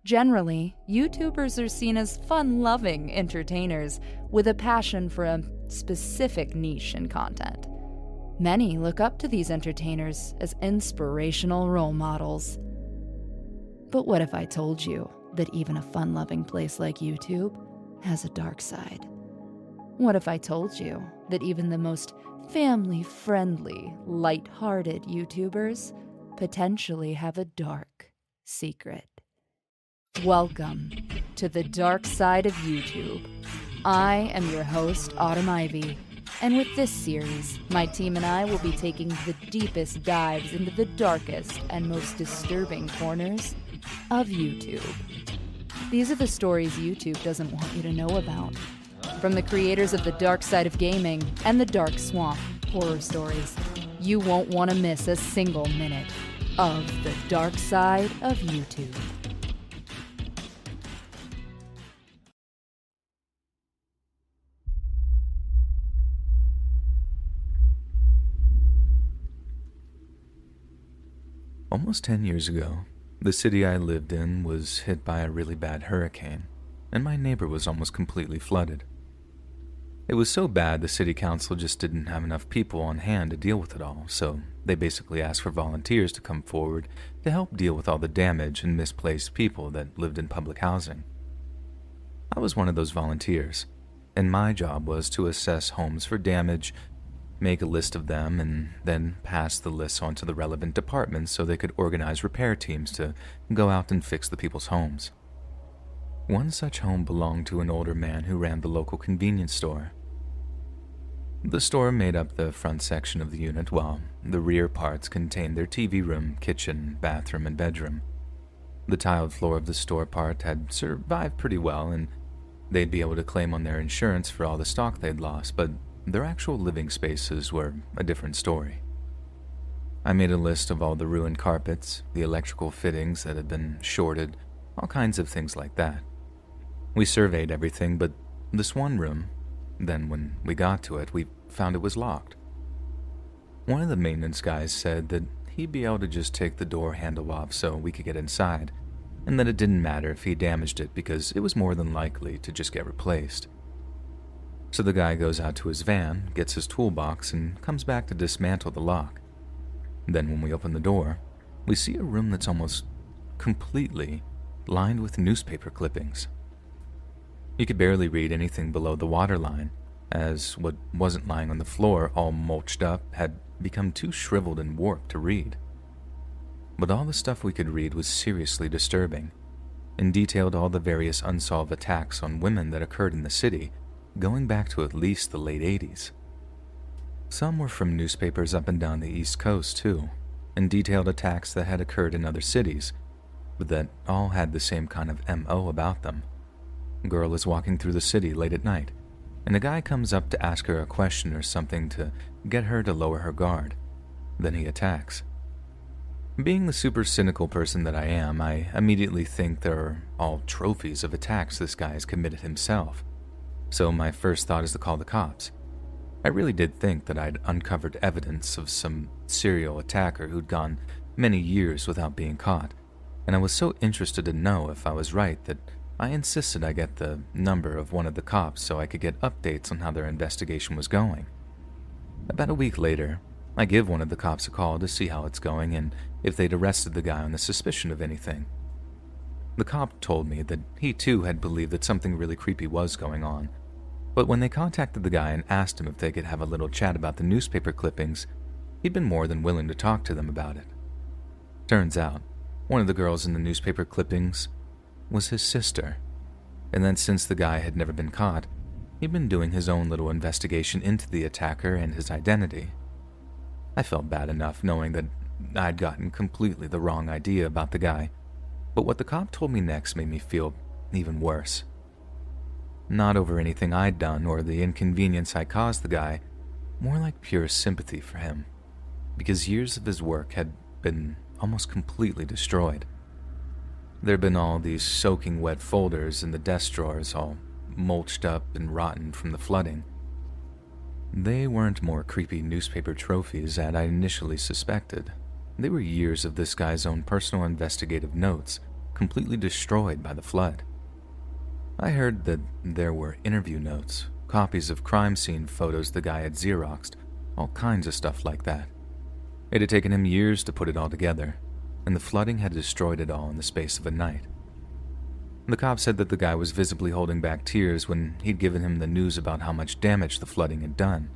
Generally, YouTubers are seen as fun-loving entertainers with a passion for a specific niche in content. Many look up to these entertainers as inspirational role models. But what if I told you that even a fun-loving place like YouTube has a dark side? What if I told you that even the most family-friendly, light-hearted YouTubers potentially have a dark secret? Welcome to the dark side of YouTube. I am your host, Autumn Ivy, and with this series, my team and I will be taking the deepest dives into the darkest and most disturbing corners of YouTube. These are the stories YouTube doesn't want you to know about. From the creators of The Dark Side of Gaming and The Dark Swamp horror stories, you won't want to miss a single minute of The Dark Side of YouTube. Almost 10 years ago, the city I lived in was hit by a really bad hurricane, and my neighbor was almost completely flooded. It was so bad the city council just didn't have enough people on hand to deal with it all, so they basically asked for volunteers to come forward to help deal with all the damage and misplaced people that lived in public housing. I was one of those volunteers, and my job was to assess homes for damage, make a list of them, and then pass the lists on to the relevant departments so they could organize repair teams to go out and fix the people's homes. One such home belonged to an older man who ran the local convenience store. The store made up the front section of the unit, while the rear parts contained their TV room, kitchen, bathroom, and bedroom. The tiled floor of the store part had survived pretty well, and they'd be able to claim on their insurance for all the stock they'd lost, but their actual living spaces were a different story. I made a list of all the ruined carpets, the electrical fittings that had been shorted, all kinds of things like that. We surveyed everything but this one room. Then when we got to it, we found it was locked. One of the maintenance guys said that he'd be able to just take the door handle off so we could get inside, and that it didn't matter if he damaged it because it was more than likely to just get replaced. So the guy goes out to his van, gets his toolbox, and comes back to dismantle the lock. Then when we open the door, we see a room that's almost completely lined with newspaper clippings. You could barely read anything below the waterline, as what wasn't lying on the floor, all mulched up, had become too shriveled and warped to read. But all the stuff we could read was seriously disturbing, and detailed all the various unsolved attacks on women that occurred in the city, going back to at least the late 80s. Some were from newspapers up and down the East Coast, too, and detailed attacks that had occurred in other cities, but that all had the same kind of MO about them. A girl is walking through the city late at night, and a guy comes up to ask her a question or something to get her to lower her guard. Then he attacks. Being the super cynical person that I am, I immediately think they're all trophies of attacks this guy has committed himself. So my first thought is to call the cops. I really did think that I'd uncovered evidence of some serial attacker who'd gone many years without being caught, and I was so interested to know if I was right that I insisted I get the number of one of the cops so I could get updates on how their investigation was going. About a week later, I give one of the cops a call to see how it's going and if they'd arrested the guy on the suspicion of anything. The cop told me that he too had believed that something really creepy was going on, but when they contacted the guy and asked him if they could have a little chat about the newspaper clippings, he'd been more than willing to talk to them about it. Turns out, one of the girls in the newspaper clippings was his sister, and that since the guy had never been caught, he'd been doing his own little investigation into the attacker and his identity. I felt bad enough knowing that I'd gotten completely the wrong idea about the guy, but what the cop told me next made me feel even worse. Not over anything I'd done or the inconvenience I caused the guy, more like pure sympathy for him, because years of his work had been almost completely destroyed. There'd been all these soaking wet folders in the desk drawers, all mulched up and rotten from the flooding. They weren't more creepy newspaper trophies as I initially suspected. They were years of this guy's own personal investigative notes, completely destroyed by the flood. I heard that there were interview notes, copies of crime scene photos the guy had Xeroxed, all kinds of stuff like that. It had taken him years to put it all together, and the flooding had destroyed it all in the space of a night. The cop said that the guy was visibly holding back tears when he'd given him the news about how much damage the flooding had done.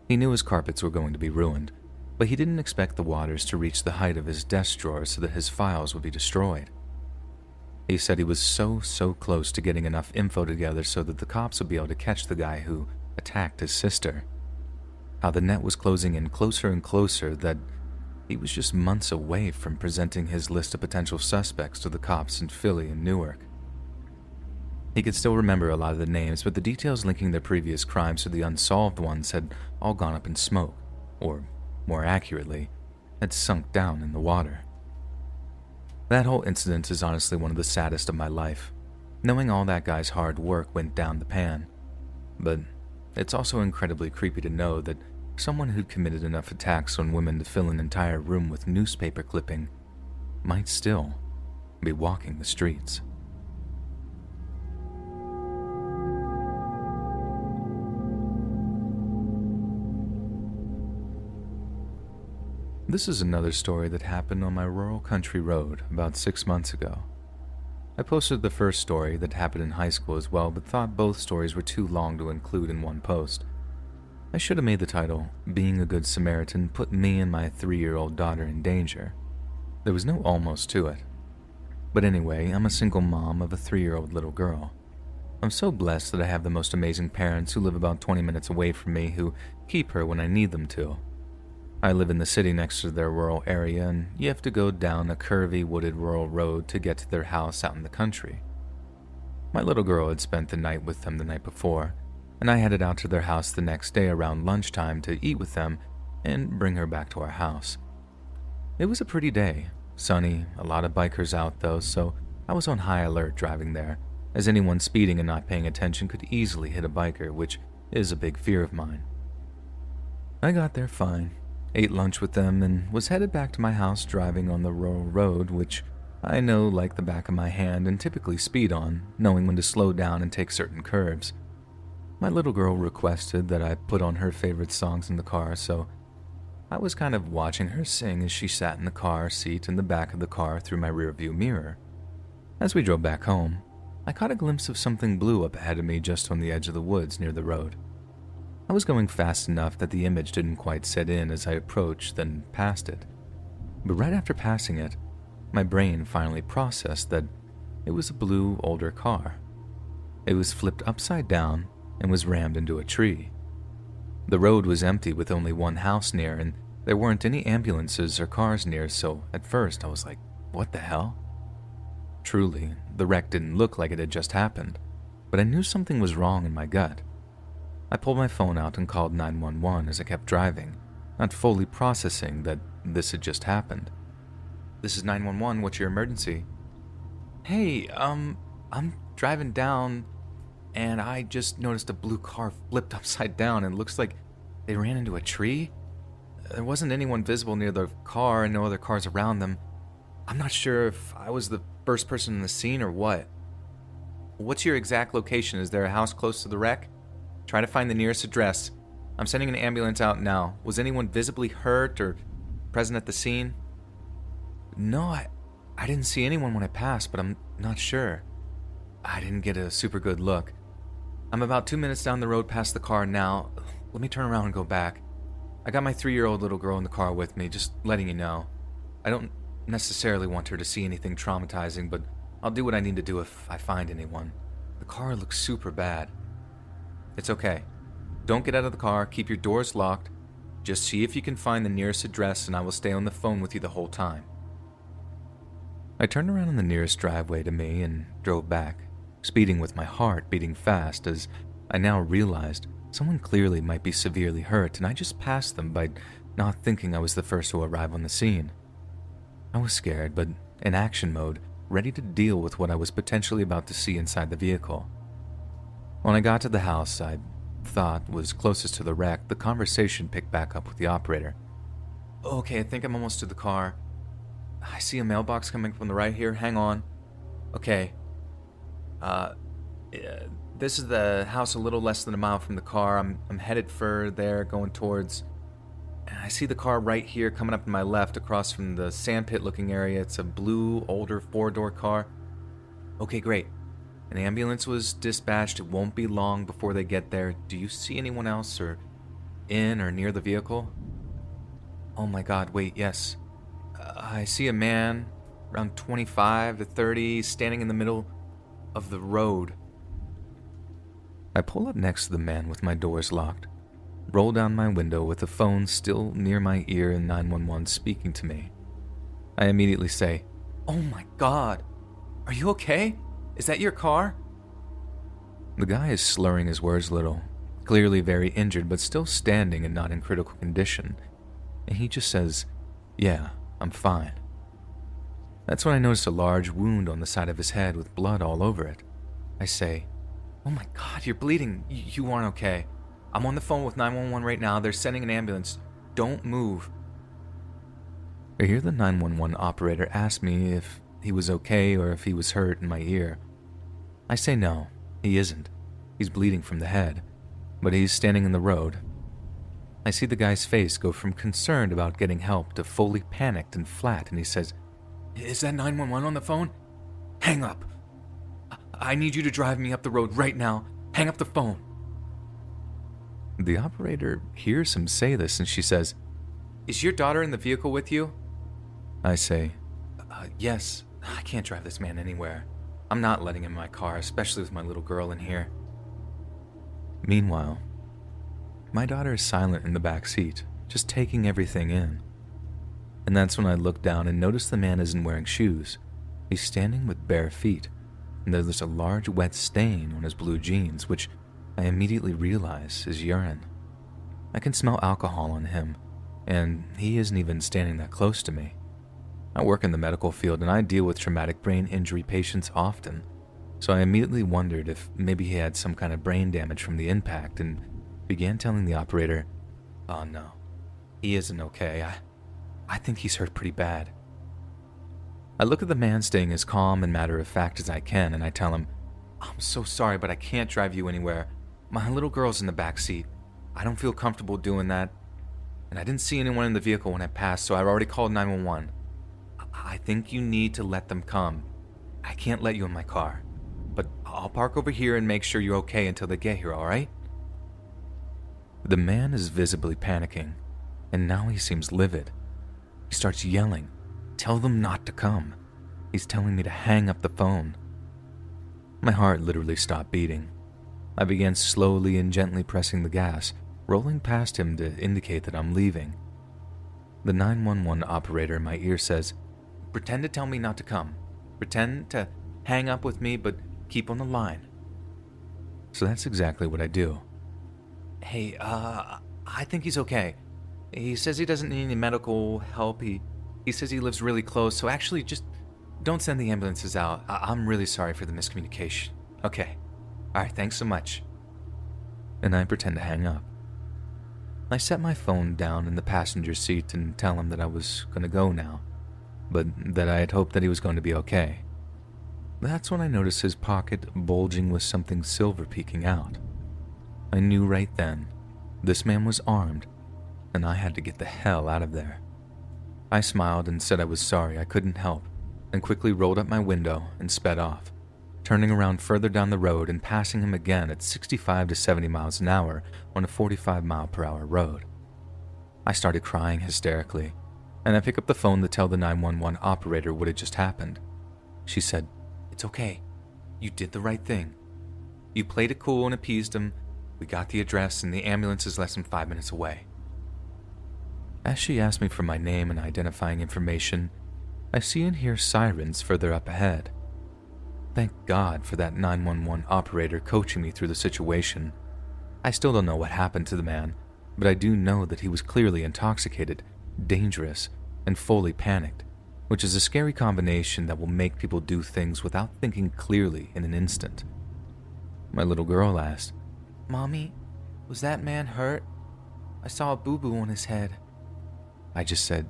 He knew his carpets were going to be ruined, but he didn't expect the waters to reach the height of his desk drawer so that his files would be destroyed. He said he was so close to getting enough info together so that the cops would be able to catch the guy who attacked his sister. How the net was closing in closer and closer, that he was just months away from presenting his list of potential suspects to the cops in Philly and Newark. He could still remember a lot of the names, but the details linking their previous crimes to the unsolved ones had all gone up in smoke, or more accurately, had sunk down in the water. That whole incident is honestly one of the saddest of my life, knowing all that guy's hard work went down the pan. But it's also incredibly creepy to know that someone who'd committed enough attacks on women to fill an entire room with newspaper clipping might still be walking the streets. This is another story that happened on my rural country road about 6 months ago. I posted the first story that happened in high school as well, but thought both stories were too long to include in one post. I should have made the title, "Being a Good Samaritan Put Me and My 3-year-old Daughter in Danger." There was no almost to it. But anyway, I'm a single mom of a 3-year-old little girl. I'm so blessed that I have the most amazing parents who live about 20 minutes away from me who keep her when I need them to. I live in the city next to their rural area, and you have to go down a curvy wooded rural road to get to their house out in the country. My little girl had spent the night with them the night before, and I headed out to their house the next day around lunchtime to eat with them and bring her back to our house. It was a pretty day, sunny, a lot of bikers out though, so I was on high alert driving there, as anyone speeding and not paying attention could easily hit a biker, which is a big fear of mine. I got there fine, ate lunch with them, and was headed back to my house driving on the rural road, which I know like the back of my hand and typically speed on, knowing when to slow down and take certain curves. My little girl requested that I put on her favorite songs in the car, so I was kind of watching her sing as she sat in the car seat in the back of the car through my rearview mirror. As we drove back home, I caught a glimpse of something blue up ahead of me just on the edge of the woods near the road. I was going fast enough that the image didn't quite set in as I approached, then passed it. But right after passing it, my brain finally processed that it was a blue, older car. It was flipped upside down and was rammed into a tree. The road was empty with only one house near, and there weren't any ambulances or cars near, so at first I was like, what the hell? Truly, the wreck didn't look like it had just happened, but I knew something was wrong in my gut. I pulled my phone out and called 911 as I kept driving, not fully processing that this had just happened. "This is 911, what's your emergency?" "Hey, I'm driving down and I just noticed a blue car flipped upside down and it looks like they ran into a tree. There wasn't anyone visible near the car and no other cars around them. I'm not sure if I was the first person in the scene or what." "What's your exact location? Is there a house close to the wreck? Try to find the nearest address. I'm sending an ambulance out now. Was anyone visibly hurt or present at the scene?" "No, I didn't see anyone when I passed, but I'm not sure. I didn't get a super good look. I'm about 2 minutes down the road past the car now. Let me turn around and go back. I got my 3-year-old little girl in the car with me, just letting you know. I don't necessarily want her to see anything traumatizing, but I'll do what I need to do if I find anyone. The car looks super bad." "It's okay. Don't get out of the car, keep your doors locked. Just see if you can find the nearest address and I will stay on the phone with you the whole time." I turned around on the nearest driveway to me and drove back, speeding with my heart beating fast as I now realized someone clearly might be severely hurt and I just passed them by not thinking I was the first to arrive on the scene. I was scared, but in action mode, ready to deal with what I was potentially about to see inside the vehicle. When I got to the house I thought was closest to the wreck, the conversation picked back up with the operator. "Okay, I think I'm almost to the car. I see a mailbox coming from the right here. Hang on. Okay. This is the house a little less than a mile from the car. I'm headed for there, going towards... I see the car right here coming up to my left across from the sandpit looking area. It's a blue, older 4-door car. Okay, great. An ambulance was dispatched. It won't be long before they get there. Do you see anyone else or in or near the vehicle? Oh my god, wait, yes. I see a man around 25 to 30 standing in the middle of the road. I pull up next to the man with my doors locked, roll down my window with the phone still near my ear and 911 speaking to me. I immediately say, "Oh my god, are you okay? Is that your car?" The guy is slurring his words a little, clearly very injured but still standing and not in critical condition, and he just says, "Yeah, I'm fine." That's when I notice a large wound on the side of his head with blood all over it. I say, "Oh my god, you're bleeding. You aren't okay. I'm on the phone with 911 right now. They're sending an ambulance. Don't move." I hear the 911 operator ask me if he was okay or if he was hurt in my ear. I say no, he isn't. He's bleeding from the head, but he's standing in the road. I see the guy's face go from concerned about getting help to fully panicked and flat, and he says, "Is that 911 on the phone? Hang up. I need you to drive me up the road right now. Hang up the phone." The operator hears him say this and she says, "Is your daughter in the vehicle with you?" I say, "Yes. I can't drive this man anywhere. I'm not letting him in my car, especially with my little girl in here." Meanwhile, my daughter is silent in the back seat, just taking everything in. And that's when I look down and notice the man isn't wearing shoes. He's standing with bare feet, and there's a large wet stain on his blue jeans, which I immediately realize is urine. I can smell alcohol on him, and he isn't even standing that close to me. I work in the medical field and I deal with traumatic brain injury patients often, so I immediately wondered if maybe he had some kind of brain damage from the impact and began telling the operator, "Oh no, he isn't okay. I think he's hurt pretty bad." I look at the man staying as calm and matter-of-fact as I can, and I tell him, "I'm so sorry, but I can't drive you anywhere. My little girl's in the back seat. I don't feel comfortable doing that. And I didn't see anyone in the vehicle when I passed, so I already called 911. I think you need to let them come. I can't let you in my car. But I'll park over here and make sure you're okay until they get here, alright?" The man is visibly panicking, and now he seems livid. He starts yelling, "Tell them not to come." He's telling me to hang up the phone. My heart literally stopped beating. I began slowly and gently pressing the gas, rolling past him to indicate that I'm leaving. The 911 operator in my ear says, "Pretend to tell me not to come. Pretend to hang up with me, but keep on the line." So that's exactly what I do. "Hey, I think he's okay. He says he doesn't need any medical help. He says he lives really close, so actually just don't send the ambulances out. I'm really sorry for the miscommunication. Okay. Alright, thanks so much." And I pretend to hang up. I set my phone down in the passenger seat and tell him that I was going to go now, but that I had hoped that he was going to be okay. That's when I noticed his pocket bulging with something silver peeking out. I knew right then, this man was armed, and I had to get the hell out of there. I smiled and said I was sorry I couldn't help, and quickly rolled up my window and sped off, turning around further down the road and passing him again at 65 to 70 miles an hour on a 45-mile-per-hour road. I started crying hysterically, and I picked up the phone to tell the 911 operator what had just happened. She said, "It's okay. You did the right thing. You played it cool and appeased him. We got the address and the ambulance is less than 5 minutes away." As she asked me for my name and identifying information, I see and hear sirens further up ahead. Thank God for that 911 operator coaching me through the situation. I still don't know what happened to the man, but I do know that he was clearly intoxicated, dangerous, and fully panicked, which is a scary combination that will make people do things without thinking clearly in an instant. My little girl asked, "Mommy, was that man hurt? I saw a boo-boo on his head." I just said,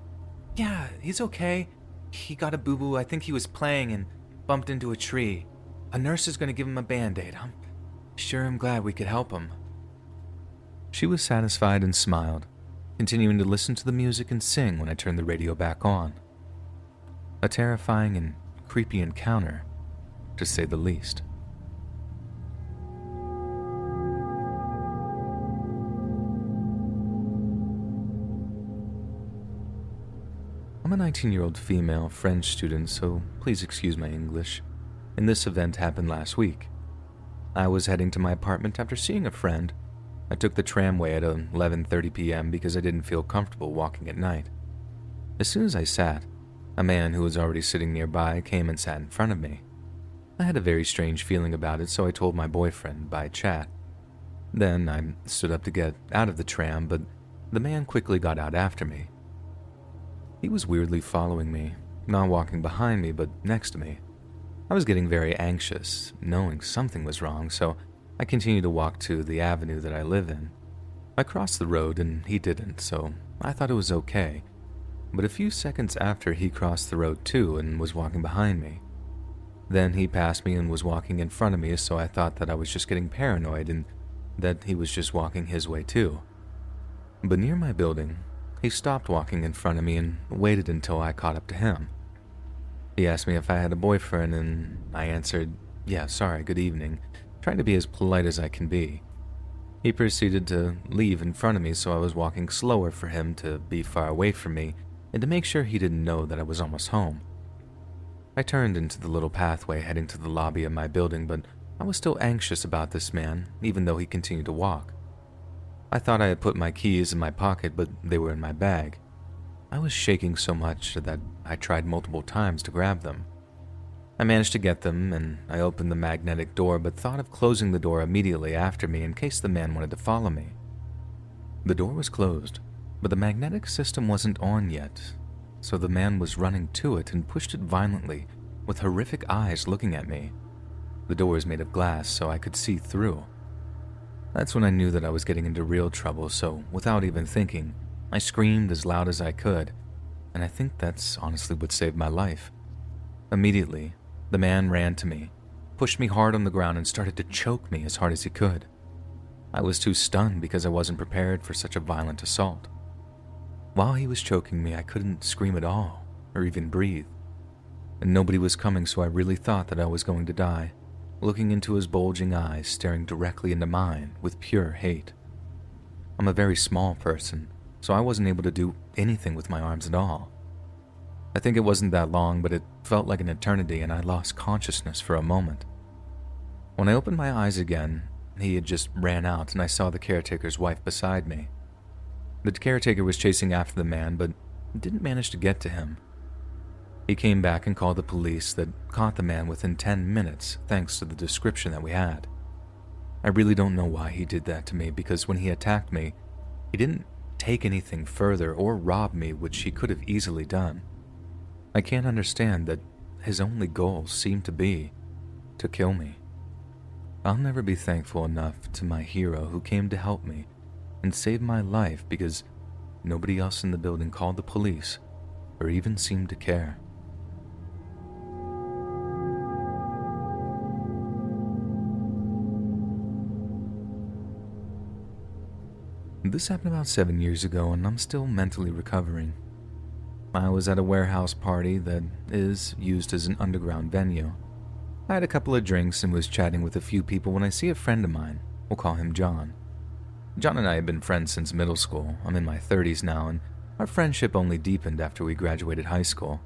"Yeah, he's okay. He got a boo-boo. I think he was playing and bumped into a tree. A nurse is going to give him a Band-Aid. I'm glad we could help him." She was satisfied and smiled, continuing to listen to the music and sing when I turned the radio back on. A terrifying and creepy encounter, to say the least. I'm a 19-year-old female French student, so please excuse my English. And this event happened last week. I was heading to my apartment after seeing a friend. I took the tramway at 11:30 p.m. because I didn't feel comfortable walking at night. As soon as I sat, a man who was already sitting nearby came and sat in front of me. I had a very strange feeling about it, so I told my boyfriend by chat. Then I stood up to get out of the tram, but the man quickly got out after me. He was weirdly following me, not walking behind me, but next to me. I was getting very anxious, knowing something was wrong, so I continued to walk to the avenue that I live in. I crossed the road and he didn't, so I thought it was okay. But a few seconds after, he crossed the road too and was walking behind me. Then he passed me and was walking in front of me, so I thought that I was just getting paranoid and that he was just walking his way too. But near my building, he stopped walking in front of me and waited until I caught up to him. He asked me if I had a boyfriend, and I answered, "Yeah, sorry, good evening," trying to be as polite as I can be. He proceeded to leave in front of me, so I was walking slower for him to be far away from me and to make sure he didn't know that I was almost home. I turned into the little pathway heading to the lobby of my building, but I was still anxious about this man, even though he continued to walk. I thought I had put my keys in my pocket, but they were in my bag. I was shaking so much that I tried multiple times to grab them. I managed to get them, and I opened the magnetic door, but thought of closing the door immediately after me in case the man wanted to follow me. The door was closed, but the magnetic system wasn't on yet, so the man was running to it and pushed it violently, with horrific eyes looking at me. The door is made of glass, so I could see through. That's when I knew that I was getting into real trouble, so without even thinking, I screamed as loud as I could, and I think that's honestly what saved my life. Immediately, the man ran to me, pushed me hard on the ground, and started to choke me as hard as he could. I was too stunned because I wasn't prepared for such a violent assault. While he was choking me, I couldn't scream at all, or even breathe. And nobody was coming, so I really thought that I was going to die, looking into his bulging eyes, staring directly into mine with pure hate. I'm a very small person, so I wasn't able to do anything with my arms at all. I think it wasn't that long, but it felt like an eternity, and I lost consciousness for a moment. When I opened my eyes again, he had just ran out, and I saw the caretaker's wife beside me. The caretaker was chasing after the man, but didn't manage to get to him. He came back and called the police that caught the man within 10 minutes, thanks to the description that we had. I really don't know why he did that to me, because when he attacked me, he didn't take anything further or rob me, which he could have easily done. I can't understand that his only goal seemed to be to kill me. I'll never be thankful enough to my hero who came to help me and save my life, because nobody else in the building called the police or even seemed to care. This happened about 7 years ago, and I'm still mentally recovering. I was at a warehouse party that is used as an underground venue. I had a couple of drinks and was chatting with a few people when I see a friend of mine. We'll call him John. John and I have been friends since middle school. I'm in my 30s now, and our friendship only deepened after we graduated high school.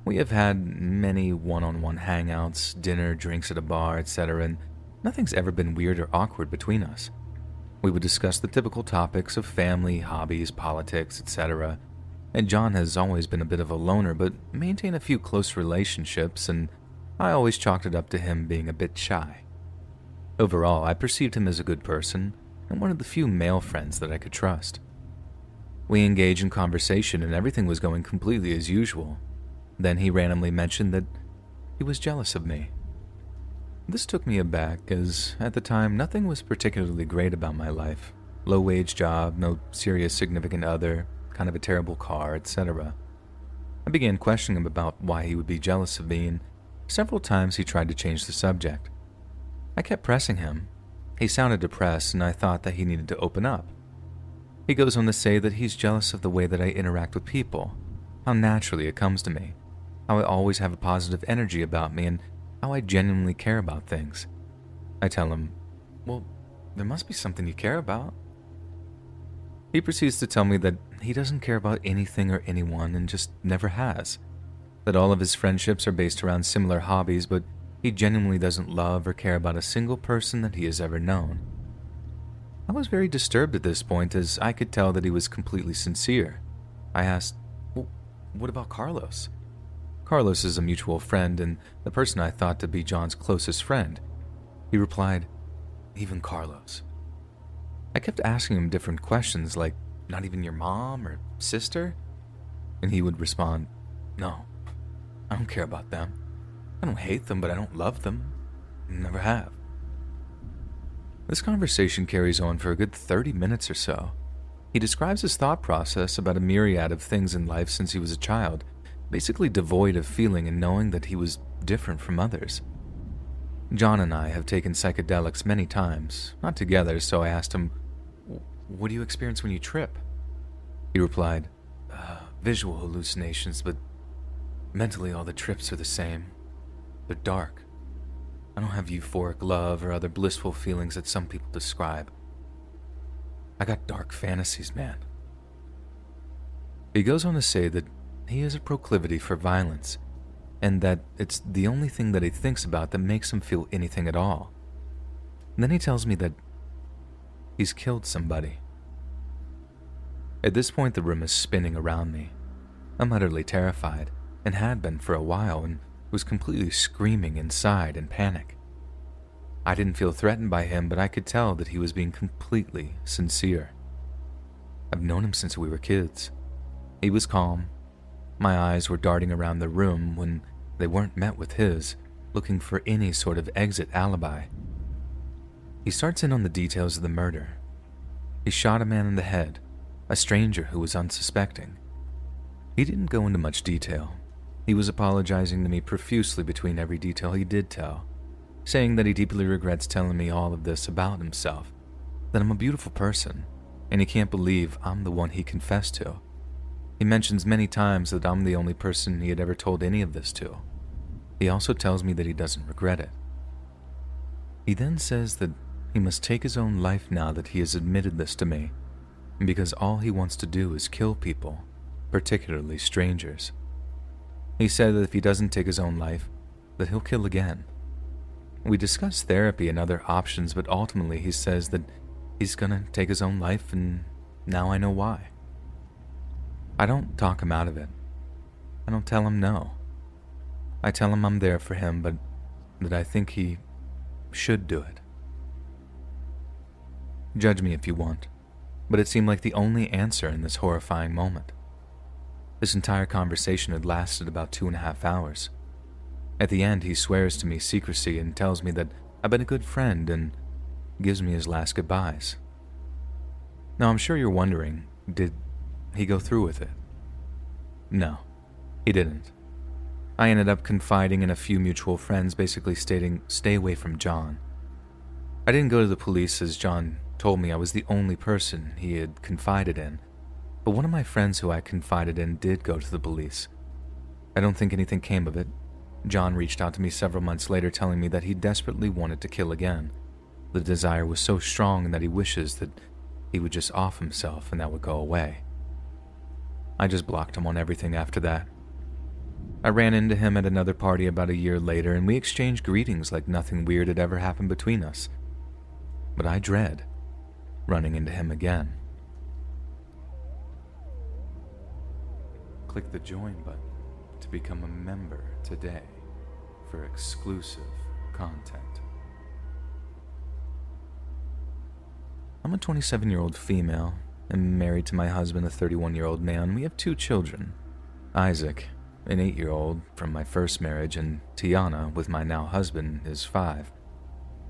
We have had many one-on-one hangouts, dinner, drinks at a bar, etc., and nothing's ever been weird or awkward between us. We would discuss the typical topics of family, hobbies, politics, etc., and John has always been a bit of a loner, but maintained a few close relationships, and I always chalked it up to him being a bit shy. Overall, I perceived him as a good person, and one of the few male friends that I could trust. We engaged in conversation, and everything was going completely as usual. Then he randomly mentioned that he was jealous of me. This took me aback, as at the time nothing was particularly great about my life. Low-wage job, no serious significant other, kind of a terrible car, etc. I began questioning him about why he would be jealous of me, and several times he tried to change the subject. I kept pressing him. He sounded depressed, and I thought that he needed to open up. He goes on to say that he's jealous of the way that I interact with people, how naturally it comes to me, how I always have a positive energy about me, and how I genuinely care about things. I tell him, well, there must be something you care about. He proceeds to tell me that he doesn't care about anything or anyone and just never has, that all of his friendships are based around similar hobbies, but he genuinely doesn't love or care about a single person that he has ever known. I was very disturbed at this point, as I could tell that he was completely sincere. I asked, well, what about Carlos? Carlos is a mutual friend and the person I thought to be John's closest friend. He replied, even Carlos. I kept asking him different questions like, not even your mom or sister? And he would respond, no, I don't care about them. I don't hate them, but I don't love them. Never have. This conversation carries on for a good 30 minutes or so. He describes his thought process about a myriad of things in life since he was a child, basically devoid of feeling and knowing that he was different from others. John and I have taken psychedelics many times, not together, so I asked him, what do you experience when you trip? He replied, visual hallucinations, but mentally all the trips are the same. They're dark. I don't have euphoric love or other blissful feelings that some people describe. I got dark fantasies, man. He goes on to say that he has a proclivity for violence, and that it's the only thing that he thinks about that makes him feel anything at all. And then he tells me that he's killed somebody. At this point, the room is spinning around me. I'm utterly terrified, and had been for a while, and was completely screaming inside in panic. I didn't feel threatened by him, but I could tell that he was being completely sincere. I've known him since we were kids. He was calm. My eyes were darting around the room when they weren't met with his, looking for any sort of exit alibi. He starts in on the details of the murder. He shot a man in the head, a stranger who was unsuspecting. He didn't go into much detail. He was apologizing to me profusely between every detail he did tell, saying that he deeply regrets telling me all of this about himself, that I'm a beautiful person, and he can't believe I'm the one he confessed to. He mentions many times that I'm the only person he had ever told any of this to. He also tells me that he doesn't regret it. He then says that he must take his own life now that he has admitted this to me, because all he wants to do is kill people, particularly strangers. He said that if he doesn't take his own life, that he'll kill again. We discussed therapy and other options, but ultimately he says that he's gonna take his own life, and now I know why. I don't talk him out of it. I don't tell him no. I tell him I'm there for him, but that I think he should do it. Judge me if you want, but it seemed like the only answer in this horrifying moment. This entire conversation had lasted about 2.5 hours. At the end, he swears to me secrecy and tells me that I've been a good friend and gives me his last goodbyes. Now, I'm sure you're wondering, did he go through with it? No, he didn't. I ended up confiding in a few mutual friends, basically stating, stay away from John. I didn't go to the police as John told me I was the only person he had confided in, but one of my friends who I confided in did go to the police. I don't think anything came of it. John reached out to me several months later telling me that he desperately wanted to kill again. The desire was so strong that he wishes that he would just off himself and that would go away. I just blocked him on everything after that. I ran into him at another party about a year later, and we exchanged greetings like nothing weird had ever happened between us. But I dread running into him again. Click the join button to become a member today for exclusive content. I'm a 27-year-old female. I'm married to my husband, a 31-year-old man. We have 2 children, Isaac, an 8-year-old from my first marriage, and Tiana, with my now husband, is 5.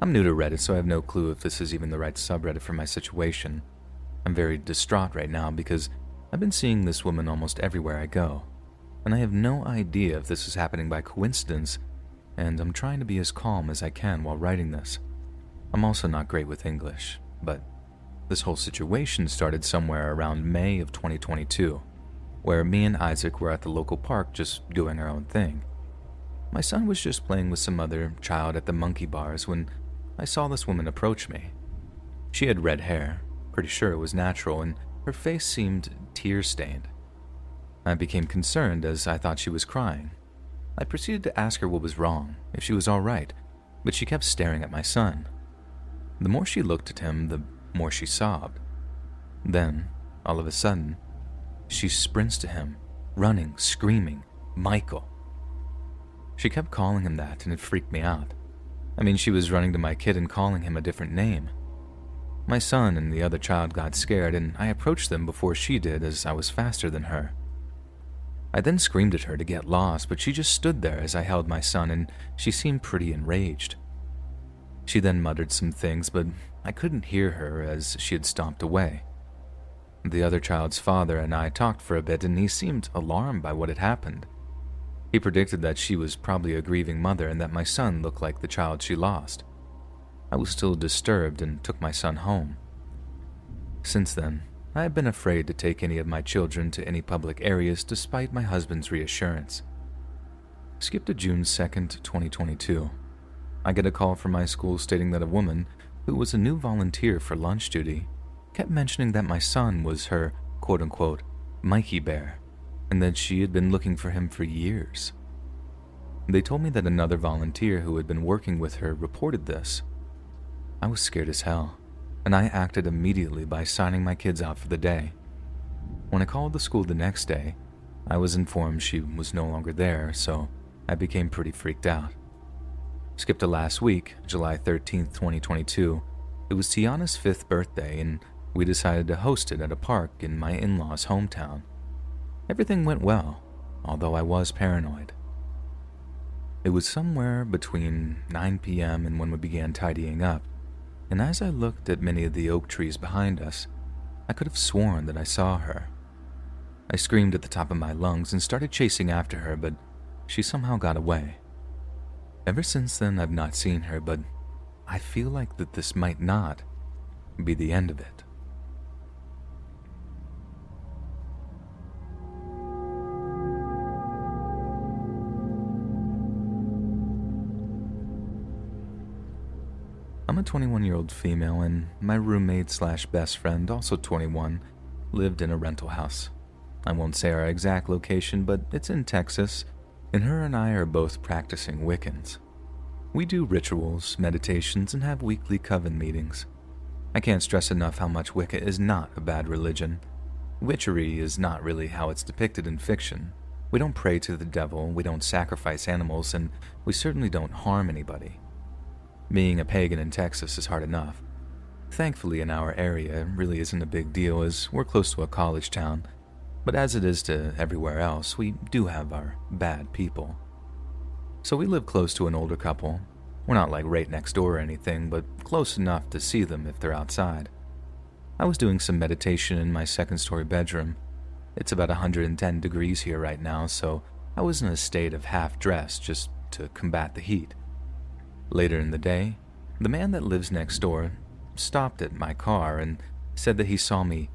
I'm new to Reddit, so I have no clue if this is even the right subreddit for my situation. I'm very distraught right now because I've been seeing this woman almost everywhere I go. and I have no idea if this is happening by coincidence, and I'm trying to be as calm as I can while writing this. I'm also not great with English, but this whole situation started somewhere around May of 2022, where me and Isaac were at the local park just doing our own thing. My son was just playing with some other child at the monkey bars when I saw this woman approach me. She had red hair, pretty sure it was natural, and her face seemed tear-stained. I became concerned as I thought she was crying. I proceeded to ask her what was wrong, if she was all right, but she kept staring at my son. The more she looked at him, the more she sobbed. Then, all of a sudden, she sprints to him, running, screaming, "Michael." She kept calling him that, and it freaked me out. I mean, she was running to my kid and calling him a different name. My son and the other child got scared, and I approached them before she did as I was faster than her. I then screamed at her to get lost, but she just stood there as I held my son, and she seemed pretty enraged. She then muttered some things, but I couldn't hear her as she had stomped away. The other child's father and I talked for a bit, and he seemed alarmed by what had happened. He predicted that she was probably a grieving mother and that my son looked like the child she lost. I was still disturbed and took my son home. Since then, I have been afraid to take any of my children to any public areas despite my husband's reassurance. Skip to June 2nd, 2022. I get a call from my school stating that a woman, who was a new volunteer for lunch duty, kept mentioning that my son was her quote-unquote Mikey Bear, and that she had been looking for him for years. They told me that another volunteer who had been working with her reported this. I was scared as hell, and I acted immediately by signing my kids out for the day. When I called the school the next day, I was informed she was no longer there, so I became pretty freaked out. Skip to last week, July 13th, 2022. It was Tiana's 5th birthday, and we decided to host it at a park in my in-laws' hometown. Everything went well, although I was paranoid. It was somewhere between 9 p.m. and when we began tidying up, and as I looked at many of the oak trees behind us, I could have sworn that I saw her. I screamed at the top of my lungs and started chasing after her, but she somehow got away. Ever since then, I've not seen her, but I feel like that this might not be the end of it. I'm a 21-year-old female, and my roommate/best friend, also 21, lived in a rental house. I won't say our exact location, but it's in Texas, and her and I are both practicing Wiccans. We do rituals, meditations, and have weekly coven meetings. I can't stress enough how much Wicca is not a bad religion. Witchery is not really how it's depicted in fiction. We don't pray to the devil, we don't sacrifice animals, and we certainly don't harm anybody. Being a pagan in Texas is hard enough. Thankfully, in our area, it really isn't a big deal as we're close to a college town, but as it is to everywhere else, we do have our bad people. So we live close to an older couple. We're not like right next door or anything, but close enough to see them if they're outside. I was doing some meditation in my second-story bedroom. It's about 110 degrees here right now, so I was in a state of half-dress just to combat the heat. Later in the day, the man that lives next door stopped at my car and said that he saw me,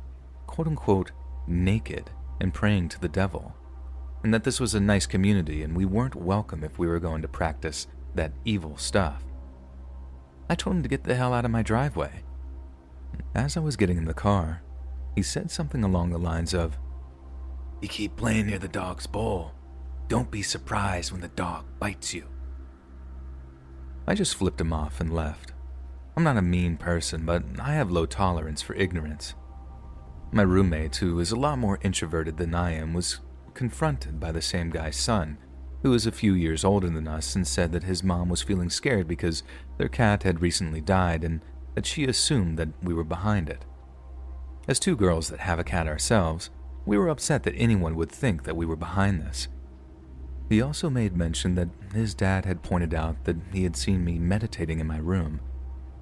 quote-unquote, naked and praying to the devil, and that this was a nice community and we weren't welcome if we were going to practice that evil stuff. I told him to get the hell out of my driveway. As I was getting in the car, he said something along the lines of, "You keep playing near the dog's bowl. Don't be surprised when the dog bites you." I just flipped him off and left. I'm not a mean person, but I have low tolerance for ignorance. My roommate, who is a lot more introverted than I am, was confronted by the same guy's son, who is a few years older than us, and said that his mom was feeling scared because their cat had recently died and that she assumed that we were behind it. As two girls that have a cat ourselves, we were upset that anyone would think that we were behind this. He also made mention that his dad had pointed out that he had seen me meditating in my room,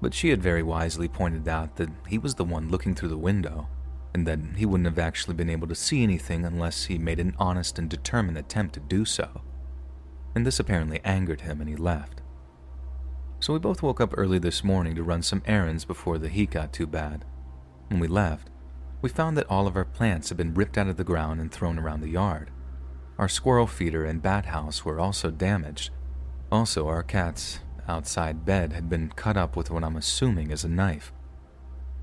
but she had very wisely pointed out that he was the one looking through the window. and that he wouldn't have actually been able to see anything unless he made an honest and determined attempt to do so. And this apparently angered him and he left. So we both woke up early this morning to run some errands before the heat got too bad. When we left, we found that all of our plants had been ripped out of the ground and thrown around the yard. Our squirrel feeder and bat house were also damaged. Also, our cat's outside bed had been cut up with what I'm assuming is a knife.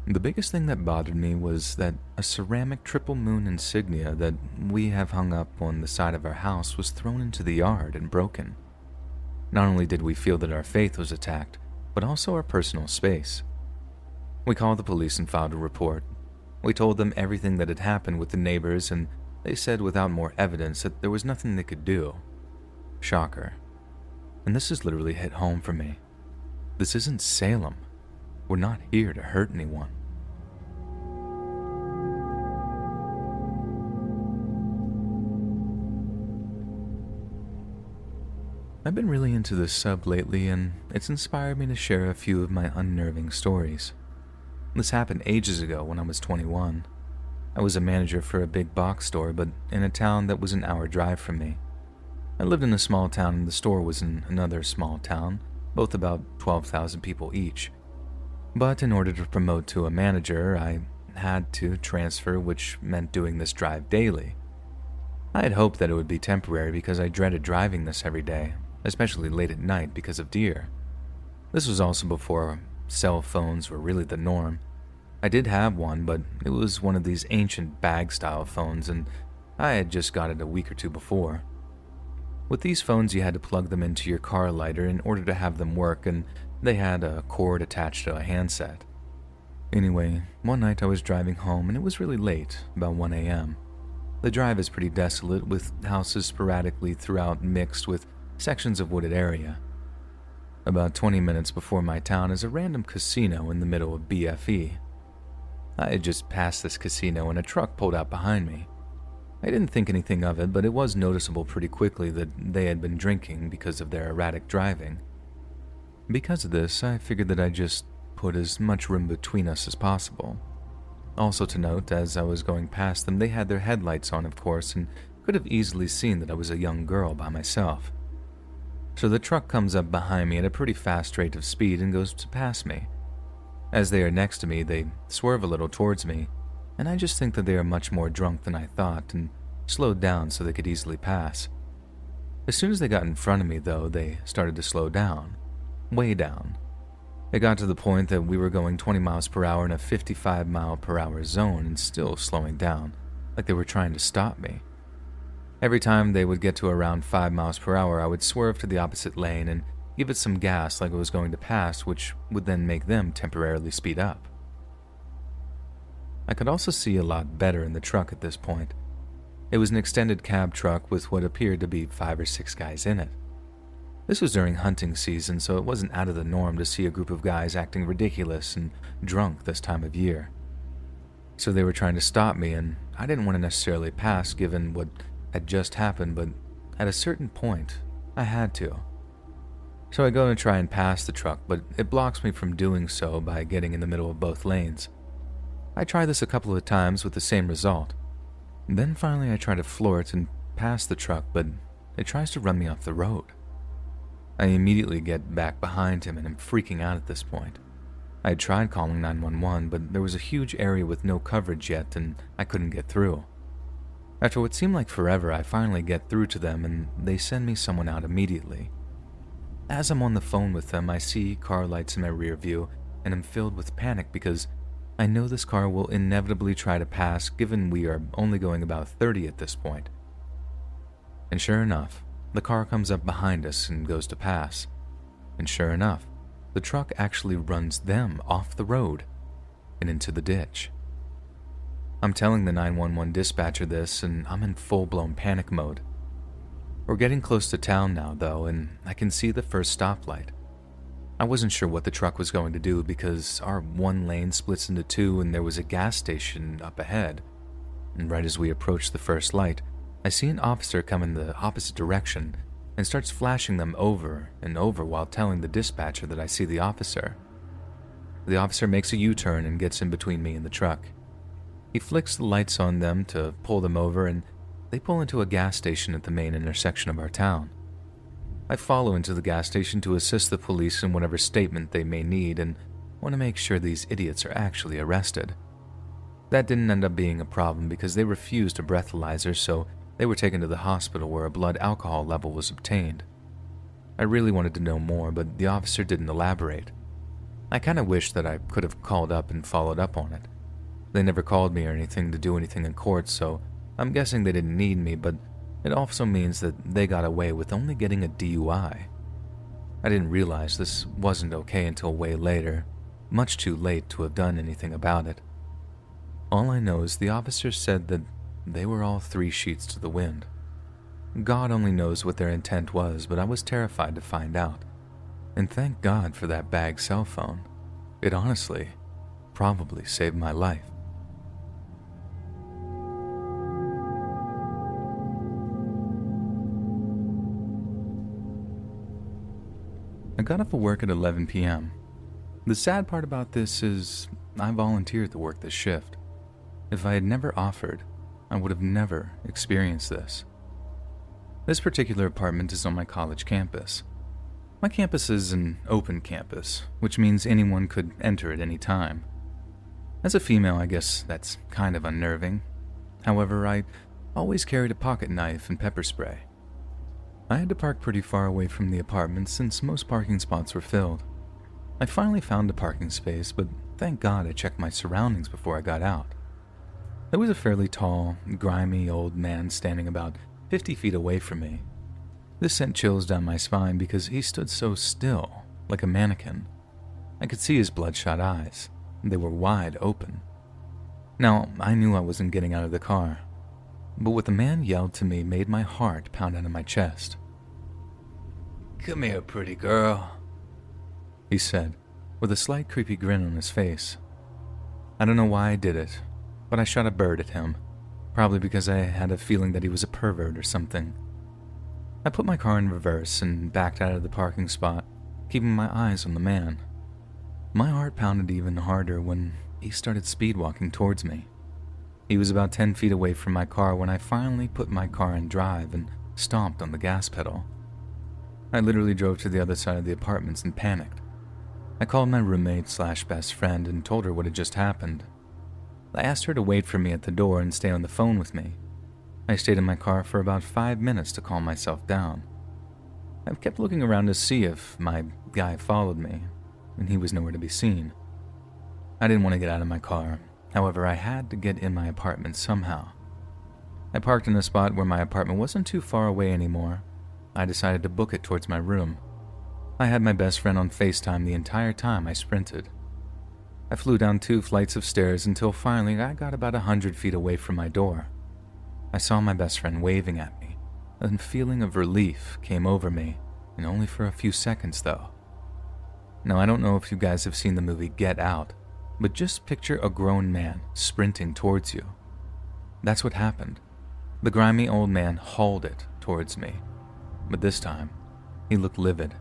The biggest thing that bothered me was that a ceramic triple moon insignia that we have hung up on the side of our house was thrown into the yard and broken. Not only did we feel that our faith was attacked, but also our personal space. We called the police and filed a report. We told them everything that had happened with the neighbors, and they said without more evidence that there was nothing they could do. Shocker. And this has literally hit home for me. This isn't Salem. We're not here to hurt anyone. I've been really into this sub lately, and it's inspired me to share a few of my unnerving stories. This happened ages ago when I was 21. I was a manager for a big box store, but in a town that was an hour drive from me. I lived in a small town and the store was in another small town, both about 12,000 people each. But in order to promote to a manager, I had to transfer, which meant doing this drive daily. I had hoped that it would be temporary because I dreaded driving this every day, especially late at night because of deer. This was also before cell phones were really the norm. I did have one, but it was one of these ancient bag-style phones, and I had just got it a week or two before. With these phones, you had to plug them into your car lighter in order to have them work, and they had a cord attached to a handset. Anyway, one night I was driving home, and it was really late, about 1 a.m. The drive is pretty desolate, with houses sporadically throughout mixed with sections of wooded area. About 20 minutes before my town is a random casino in the middle of BFE. I had just passed this casino and a truck pulled out behind me. I didn't think anything of it, but it was noticeable pretty quickly that they had been drinking because of their erratic driving. Because of this, I figured that I'd just put as much room between us as possible. Also to note, as I was going past them, they had their headlights on, of course, and could have easily seen that I was a young girl by myself. So the truck comes up behind me at a pretty fast rate of speed and goes to pass me. As they are next to me, they swerve a little towards me, and I just think that they are much more drunk than I thought and slowed down so they could easily pass. As soon as they got in front of me, though, they started to slow down. Way down. It got to the point that we were going 20 miles per hour in a 55 mile per hour zone and still slowing down, like they were trying to stop me. Every time they would get to around 5 miles per hour, I would swerve to the opposite lane and give it some gas like it was going to pass, which would then make them temporarily speed up. I could also see a lot better in the truck at this point. It was an extended cab truck with what appeared to be 5 or 6 guys in it. This was during hunting season, so it wasn't out of the norm to see a group of guys acting ridiculous and drunk this time of year. So they were trying to stop me, and I didn't want to necessarily pass given what had just happened, but at a certain point, I had to. So I go to try and pass the truck, but it blocks me from doing so by getting in the middle of both lanes. I try this a couple of times with the same result. Then finally I try to floor it and pass the truck, but it tries to run me off the road. I immediately get back behind him and am freaking out at this point. I had tried calling 911, but there was a huge area with no coverage yet and I couldn't get through. After what seemed like forever, I finally get through to them and they send me someone out immediately. As I'm on the phone with them, I see car lights in my rear view and am filled with panic because I know this car will inevitably try to pass given we are only going about 30 at this point. And sure enough, the car comes up behind us and goes to pass. And sure enough, the truck actually runs them off the road and into the ditch. I'm telling the 911 dispatcher this and I'm in full-blown panic mode. We're getting close to town now though, and I can see the first stoplight. I wasn't sure what the truck was going to do because our one lane splits into two and there was a gas station up ahead. And right as we approach the first light, I see an officer come in the opposite direction and starts flashing them over and over while telling the dispatcher that I see the officer. The officer makes a U-turn and gets in between me and the truck. He flicks the lights on them to pull them over, and they pull into a gas station at the main intersection of our town. I follow into the gas station to assist the police in whatever statement they may need and want to make sure these idiots are actually arrested. That didn't end up being a problem because they refused a breathalyzer, so they were taken to the hospital where a blood alcohol level was obtained. I really wanted to know more, but the officer didn't elaborate. I kind of wished that I could have called up and followed up on it. They never called me or anything to do anything in court, so I'm guessing they didn't need me, but it also means that they got away with only getting a DUI. I didn't realize this wasn't okay until way later, much too late to have done anything about it. All I know is the officer said that they were all 3 sheets to the wind. God only knows what their intent was, but I was terrified to find out. And thank God for that bag cell phone. It honestly probably saved my life. I got off of work at 11 p.m. The sad part about this is I volunteered to work this shift. If I had never offered, I would have never experienced this. This particular apartment is on my college campus. My campus is an open campus, which means anyone could enter at any time. As a female, I guess that's kind of unnerving. However, I always carried a pocket knife and pepper spray. I had to park pretty far away from the apartment since most parking spots were filled. I finally found a parking space, but thank God I checked my surroundings before I got out. There was a fairly tall, grimy old man standing about 50 feet away from me. This sent chills down my spine because he stood so still, like a mannequin. I could see his bloodshot eyes. They were wide open. Now, I knew I wasn't getting out of the car, but what the man yelled to me made my heart pound out of my chest. "Come here, pretty girl," he said, with a slight creepy grin on his face. I don't know why I did it, but I shot a bird at him, probably because I had a feeling that he was a pervert or something. I put my car in reverse and backed out of the parking spot, keeping my eyes on the man. My heart pounded even harder when he started speed walking towards me. He was about 10 feet away from my car when I finally put my car in drive and stomped on the gas pedal. I literally drove to the other side of the apartments and panicked. I called my roommate/best friend and told her what had just happened. I asked her to wait for me at the door and stay on the phone with me. I stayed in my car for about 5 minutes to calm myself down. I kept looking around to see if my guy followed me, and he was nowhere to be seen. I didn't want to get out of my car. However, I had to get in my apartment somehow. I parked in a spot where my apartment wasn't too far away anymore. I decided to book it towards my room. I had my best friend on FaceTime the entire time I sprinted. I flew down 2 flights of stairs until finally I got about 100 feet away from my door. I saw my best friend waving at me. A feeling of relief came over me, and only for a few seconds though. Now, I don't know if you guys have seen the movie Get Out, but just picture a grown man sprinting towards you. That's what happened. The grimy old man hauled it towards me, but this time, he looked livid.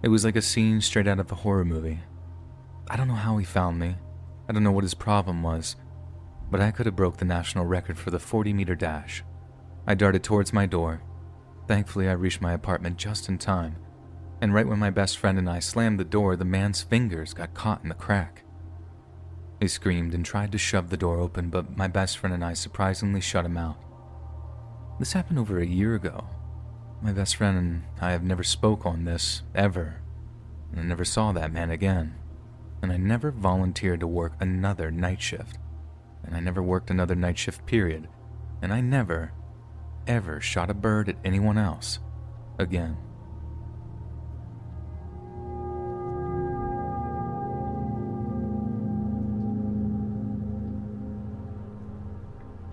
It was like a scene straight out of a horror movie. I don't know how he found me. I don't know what his problem was, but I could have broke the national record for the 40-meter dash. I darted towards my door. Thankfully, I reached my apartment just in time, and right when my best friend and I slammed the door, the man's fingers got caught in the crack. He screamed and tried to shove the door open, but my best friend and I surprisingly shut him out. This happened over a year ago. My best friend and I have never spoke on this, ever, and I never saw that man again. And I never volunteered to work another night shift. And I never worked another night shift, period. And I never, ever shot a bird at anyone else again.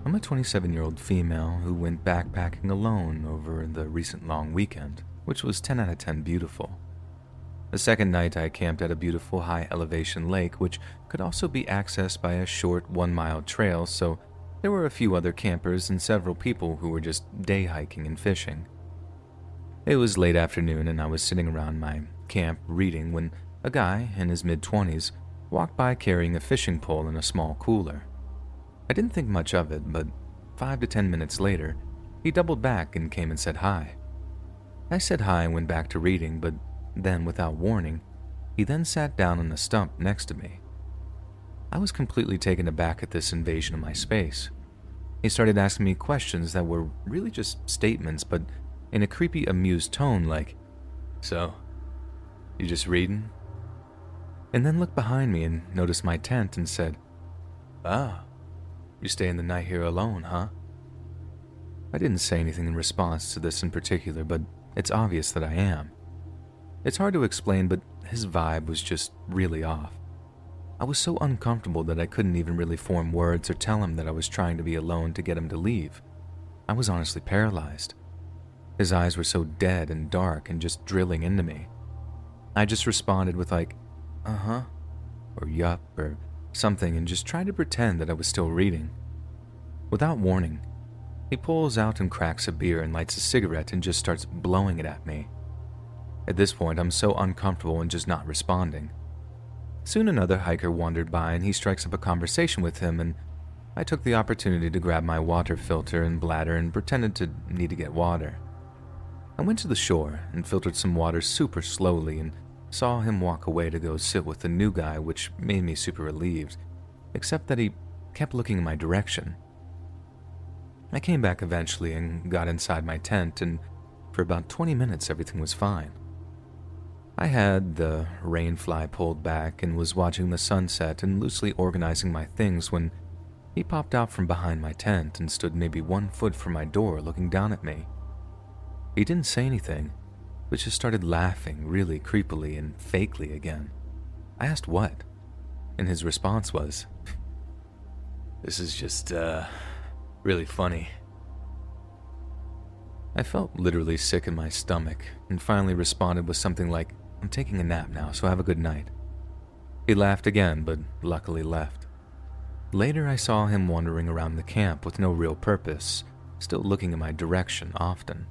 I'm a 27-year-old female who went backpacking alone over the recent long weekend, which was 10 out of 10 beautiful. The second night, I camped at a beautiful high-elevation lake, which could also be accessed by a short 1-mile trail, so there were a few other campers and several people who were just day hiking and fishing. It was late afternoon, and I was sitting around my camp reading when a guy in his mid-20s walked by carrying a fishing pole and a small cooler. I didn't think much of it, but 5 to 10 minutes later, he doubled back and came and said hi. I said hi and went back to reading, but then, without warning, he then sat down on a stump next to me. I was completely taken aback at this invasion of my space. He started asking me questions that were really just statements, but in a creepy, amused tone like, "So, you just reading?" And then looked behind me and noticed my tent and said, "Ah, you staying the night here alone, huh?" I didn't say anything in response to this in particular, but it's obvious that I am. It's hard to explain, but his vibe was just really off. I was so uncomfortable that I couldn't even really form words or tell him that I was trying to be alone to get him to leave. I was honestly paralyzed. His eyes were so dead and dark and just drilling into me. I just responded with like, "Uh-huh," or "yup," or something, and just tried to pretend that I was still reading. Without warning, he pulls out and cracks a beer and lights a cigarette and just starts blowing it at me. At this point, I'm so uncomfortable and just not responding. Soon another hiker wandered by and he strikes up a conversation with him, and I took the opportunity to grab my water filter and bladder and pretended to need to get water. I went to the shore and filtered some water super slowly and saw him walk away to go sit with the new guy, which made me super relieved, except that he kept looking in my direction. I came back eventually and got inside my tent, and for about 20 minutes everything was fine. I had the rain fly pulled back and was watching the sunset and loosely organizing my things when he popped out from behind my tent and stood maybe 1 foot from my door looking down at me. He didn't say anything, but just started laughing really creepily and fakely again. I asked what, and his response was, "This is just, really funny." I felt literally sick in my stomach and finally responded with something like, "I'm taking a nap now, so have a good night." He laughed again, but luckily left. Later, I saw him wandering around the camp with no real purpose, still looking in my direction often.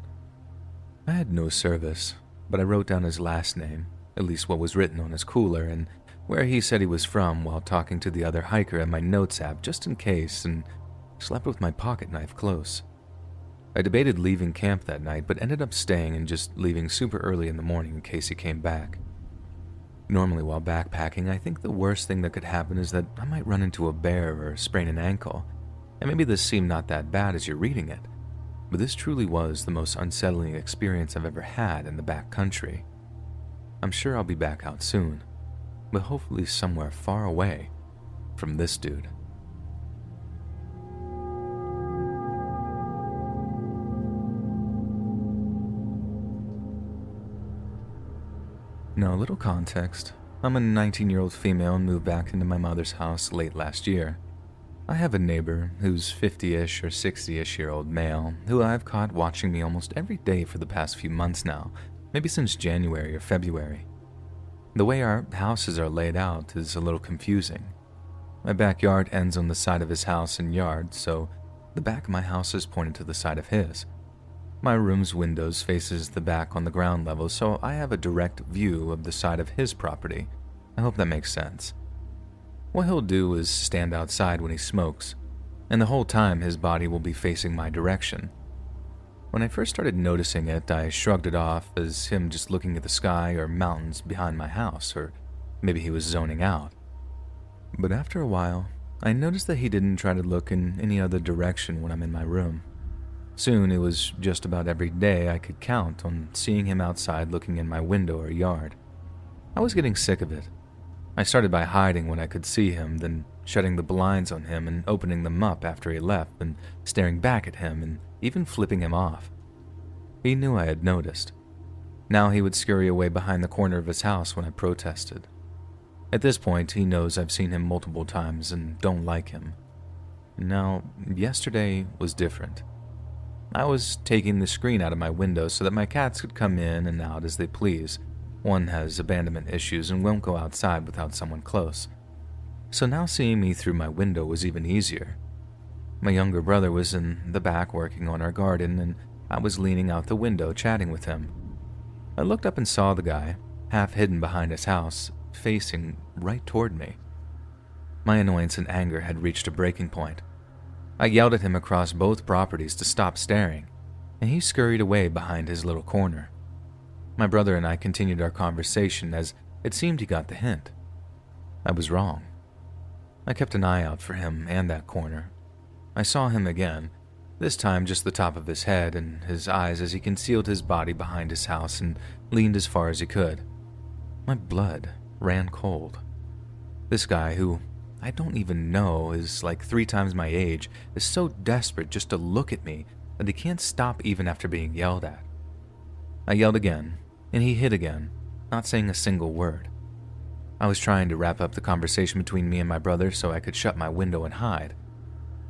I had no service, but I wrote down his last name, at least what was written on his cooler, and where he said he was from while talking to the other hiker at my notes app just in case, and slept with my pocket knife close. I debated leaving camp that night, but ended up staying and just leaving super early in the morning in case he came back. Normally while backpacking, I think the worst thing that could happen is that I might run into a bear or sprain an ankle, and maybe this seemed not that bad as you're reading it, but this truly was the most unsettling experience I've ever had in the backcountry. I'm sure I'll be back out soon, but hopefully somewhere far away from this dude. Now, a little context. I'm a 19-year-old female and moved back into my mother's house late last year. I have a neighbor who's 50-ish or 60-ish-year-old male who I've caught watching me almost every day for the past few months now, maybe since January or February. The way our houses are laid out is a little confusing. My backyard ends on the side of his house and yard, so the back of my house is pointed to the side of his. My room's windows faces the back on the ground level, so I have a direct view of the side of his property. I hope that makes sense. What he'll do is stand outside when he smokes, and the whole time his body will be facing my direction. When I first started noticing it, I shrugged it off as him just looking at the sky or mountains behind my house, or maybe he was zoning out. But after a while, I noticed that he didn't try to look in any other direction when I'm in my room. Soon, it was just about every day I could count on seeing him outside looking in my window or yard. I was getting sick of it. I started by hiding when I could see him, then shutting the blinds on him and opening them up after he left, and staring back at him and even flipping him off. He knew I had noticed. Now he would scurry away behind the corner of his house when I protested. At this point, he knows I've seen him multiple times and don't like him. Now, yesterday was different. I was taking the screen out of my window so that my cats could come in and out as they please. One has abandonment issues and won't go outside without someone close. So now seeing me through my window was even easier. My younger brother was in the back working on our garden, and I was leaning out the window chatting with him. I looked up and saw the guy, half hidden behind his house, facing right toward me. My annoyance and anger had reached a breaking point. I yelled at him across both properties to stop staring, and he scurried away behind his little corner. My brother and I continued our conversation as it seemed he got the hint. I was wrong. I kept an eye out for him and that corner. I saw him again, this time just the top of his head and his eyes as he concealed his body behind his house and leaned as far as he could. My blood ran cold. This guy, who I don't even know is like 3 times my age, is so desperate just to look at me that he can't stop even after being yelled at. I yelled again, and he hit again, not saying a single word. I was trying to wrap up the conversation between me and my brother so I could shut my window and hide.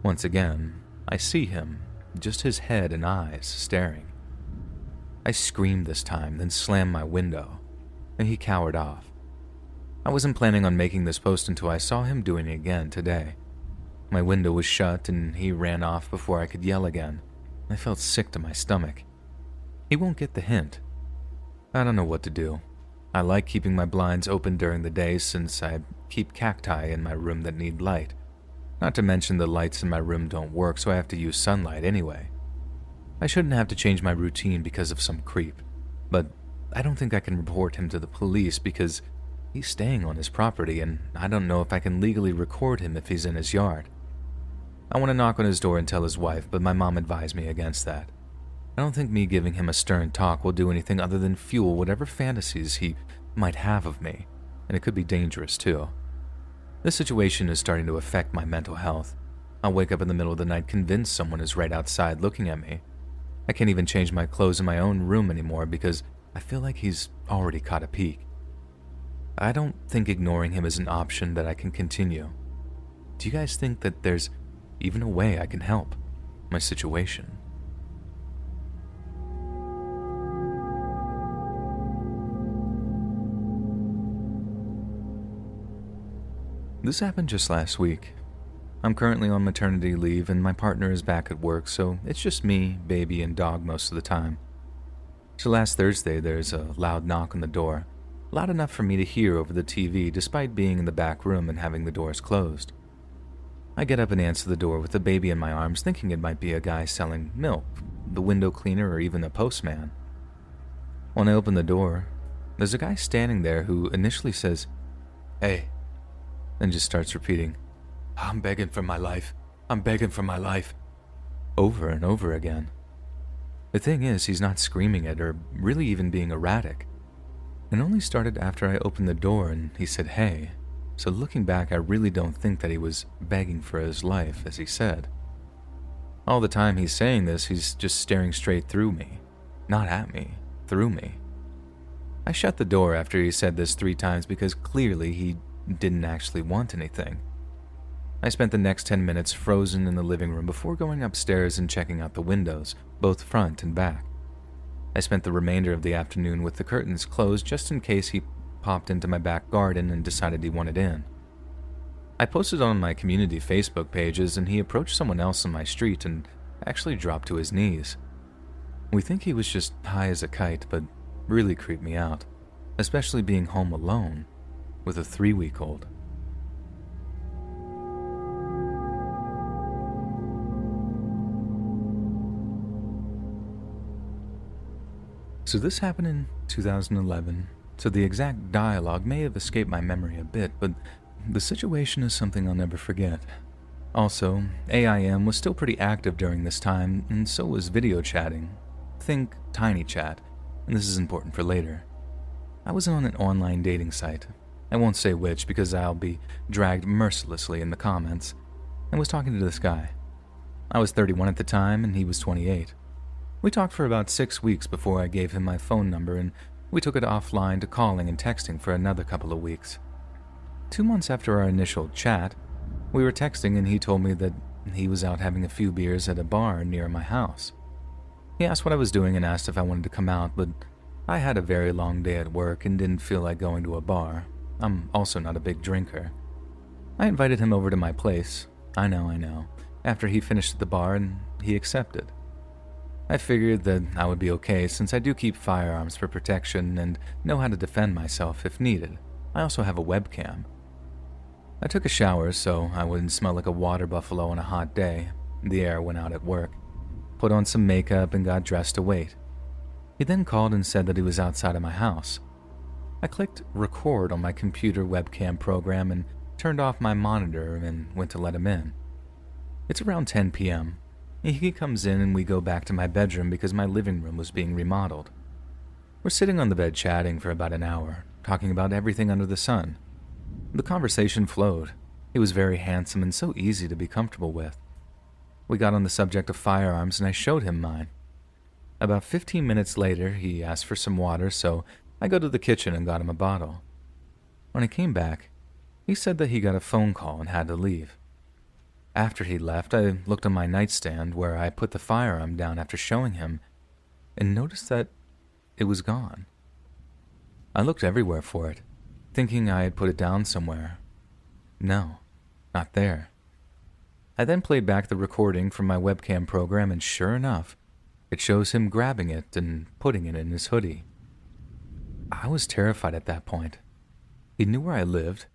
Once again, I see him, just his head and eyes staring. I screamed this time, then slammed my window, and he cowered off. I wasn't planning on making this post until I saw him doing it again today. My window was shut and he ran off before I could yell again. I felt sick to my stomach. He won't get the hint. I don't know what to do. I like keeping my blinds open during the day since I keep cacti in my room that need light. Not to mention the lights in my room don't work, so I have to use sunlight anyway. I shouldn't have to change my routine because of some creep, but I don't think I can report him to the police because he's staying on his property and I don't know if I can legally record him if he's in his yard. I want to knock on his door and tell his wife, but my mom advised me against that. I don't think me giving him a stern talk will do anything other than fuel whatever fantasies he might have of me, and it could be dangerous too. This situation is starting to affect my mental health. I'll wake up in the middle of the night convinced someone is right outside looking at me. I can't even change my clothes in my own room anymore because I feel like he's already caught a peek. I don't think ignoring him is an option that I can continue. Do you guys think that there's even a way I can help my situation? This happened just last week. I'm currently on maternity leave and my partner is back at work, so it's just me, baby, and dog most of the time. So last Thursday, there's a loud knock on the door, loud enough for me to hear over the TV despite being in the back room and having the doors closed. I get up and answer the door with the baby in my arms, thinking it might be a guy selling milk, the window cleaner, or even a postman. When I open the door, there's a guy standing there who initially says, "Hey," and just starts repeating, "I'm begging for my life. I'm begging for my life," over and over again. The thing is, he's not screaming it or really even being erratic. It only started after I opened the door and he said, "Hey," so looking back, I really don't think that he was begging for his life, as he said. All the time he's saying this, he's just staring straight through me. Not at me, through me. I shut the door after he said this 3 times because clearly he didn't actually want anything. I spent the next 10 minutes frozen in the living room before going upstairs and checking out the windows, both front and back. I spent the remainder of the afternoon with the curtains closed just in case he popped into my back garden and decided he wanted in. I posted on my community Facebook pages and he approached someone else on my street and actually dropped to his knees. We think he was just high as a kite, but really creeped me out, especially being home alone with a 3-week-old. So this happened in 2011, so the exact dialogue may have escaped my memory a bit, but the situation is something I'll never forget. Also, AIM was still pretty active during this time, and so was video chatting. Think TinyChat, and this is important for later. I was on an online dating site. I won't say which because I'll be dragged mercilessly in the comments. I was talking to this guy. I was 31 at the time and he was 28. We talked for about 6 weeks before I gave him my phone number and we took it offline to calling and texting for another couple of weeks. 2 months after our initial chat, we were texting and he told me that he was out having a few beers at a bar near my house. He asked what I was doing and asked if I wanted to come out, but I had a very long day at work and didn't feel like going to a bar. I'm also not a big drinker. I invited him over to my place. I know, after he finished at the bar and he accepted. I figured that I would be okay since I do keep firearms for protection and know how to defend myself if needed. I also have a webcam. I took a shower so I wouldn't smell like a water buffalo on a hot day. the air went out at work, put on some makeup, and got dressed to wait. He then called and said that he was outside of my house. I clicked record on my computer webcam program and turned off my monitor and went to let him in. It's around 10 p.m. He comes in and we go back to my bedroom because my living room was being remodeled. We're sitting on the bed chatting for about an hour, talking about everything under the sun. The conversation flowed. He was very handsome and so easy to be comfortable with. We got on the subject of firearms and I showed him mine. About 15 minutes later, he asked for some water, so I go to the kitchen and got him a bottle. When I came back, he said that he got a phone call and had to leave. After he left, I looked on my nightstand where I put the firearm down after showing him and noticed that it was gone. I looked everywhere for it, thinking I had put it down somewhere. No, not there. I then played back the recording from my webcam program and sure enough, it shows him grabbing it and putting it in his hoodie. I was terrified at that point. He knew where I lived,